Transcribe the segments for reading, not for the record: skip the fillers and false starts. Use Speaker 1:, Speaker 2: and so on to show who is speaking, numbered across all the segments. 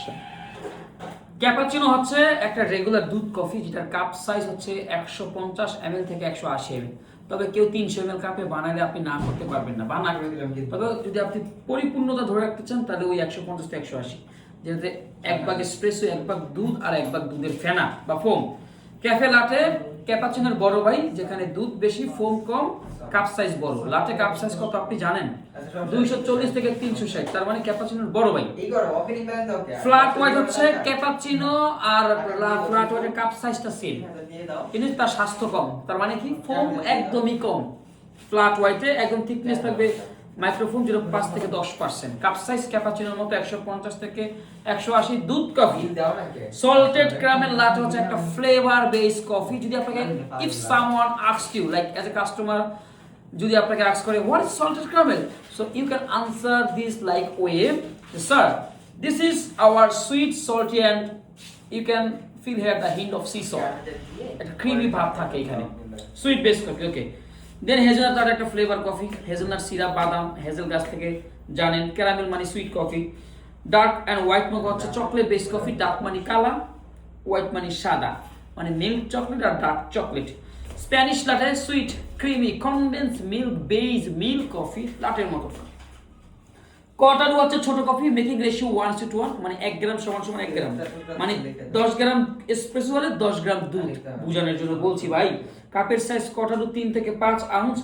Speaker 1: সমস্যা। ক্যাপাচিনো হচ্ছে একটা রেগুলার দুধ কফি যেটার কাপ সাইজ হচ্ছে 150 ml থেকে 180 ml। তবে কেউ 300 ml কাপে বানালে আপনি না করতে পারবেন না, তবে যদি আপনি পরিপূর্ণতা ধরে রাখতে চান তাহলে ওই 150 থেকে 180, যেটাতে 1 ভাগ এসপ্রেসো, 1 ভাগ দুধ আর 1 ভাগ দুধের ফেনা বা ফোম। ক্যাফে লাটে ক্যাপাচিনোর বড় ভাই, যেখানে দুধ বেশি ফোম কম, কাপ সাইজ বড়। লাটে কাপ সাইজ কত আপনি জানেন? 240 থেকে 360, তার মানে ক্যাপাচিনোর বড় ভাই। ফ্ল্যাট হোয়াইট হচ্ছে ক্যাপাচিনো আর ফ্ল্যাট হোয়াইটের কাপ সাইজটা সেম, কিন্তু তার স্বাস্থ্য কম। তার মানে কি ফোম একদমই কম। ফ্ল্যাট হোয়াইটে একদম থিকনেস থাকবে মাইক্রোফোম 0.5 থেকে 10%। কাপ সাইজ ক্যাপাচিনোর মতো 150 থেকে 180। দুধ কফি সল্টেড ক্যারামেল লাটে হচ্ছে একটা ফ্লেভার বেস কফি। যদি আপনাকে if someone asks you like as a customer, যদি আপনাকে আস্ক করে what is salted caramel, so you can answer this like way, sir this is our sweet salty and you can feel here the hint of sea salt. একটা creamy ভাব থাকে এখানে, sweet base coffee. Okay, then hazelnut তার একটা flavour coffee, hazelnut syrup, বাদাম, hazel গাছ থেকে জানেন। ক্যারামেল মানে sweet coffee. Dark and white মোকা হচ্ছে চকলেট বেস কফি। ডার্ক মানে কালা, হোয়াইট মানে সাদা, মানে মিল্ক চকলেট আর dark chocolate. Spanish latte sweet creamy condense milk base milk coffee, লাটের মতো। কটারু হচ্ছে ছোট কফি, মেকিং রেশিও 1:1, মানে 1 গ্রাম সমান 1 গ্রাম, মানে 10 গ্রাম এসপ্রেসো হলে 10 গ্রাম দুধ, বুঝানোর জন্য বলছি ভাই। কাপের সাইজ কটারু 3 থেকে 5 আউন্স।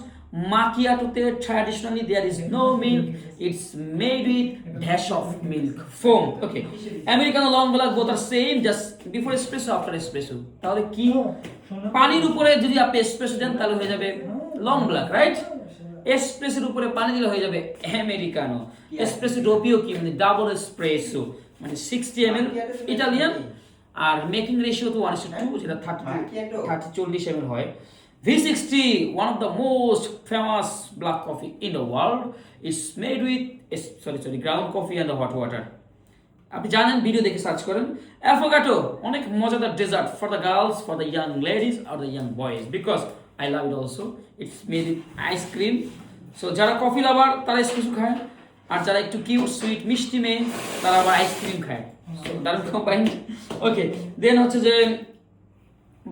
Speaker 1: মাকিয়াটোতে traditionally there is no milk, it's made with dash of milk foam. Okay, Americano long black both are same, just before espresso after espresso. তাহলে কি পানির উপরে যদি আপনি এসপ্রেসো দেন তাহলে হয়ে যাবে লং ব্ল্যাক, রাইট? এসপ্রেসোর উপরে পানি দিলে হয়ে যাবে আমেরিকানো। এসপ্রেসো ডোপিও কি মানে ডাবল এসপ্রেসো, মানে 60 ml Italian. Are making ratio তো 1:2, যেটা 30-40 ml হয়। V60, one of the most famous black coffee in the world, is made with ground coffee and the hot water. আপনি জানেন, ভিডিও দেখে search করেন। অ্যাফোগাটো অনেক মজাদার dessert for the girls, for the young ladies আর the young boys, because I love it also. It's made with ice cream. So যারা coffee lover তারা espresso খায়, আর যারা একটু কিউট সুইট মিষ্টি মেয়ে তারা আবার আইসক্রিম খায়। সো দারুণ কম্বাইন। ওকে, দেন হচ্ছে যে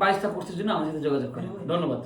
Speaker 1: 22টা কোর্সের জন্য আমাদের সাথে যোগাযোগ করেন। ধন্যবাদ।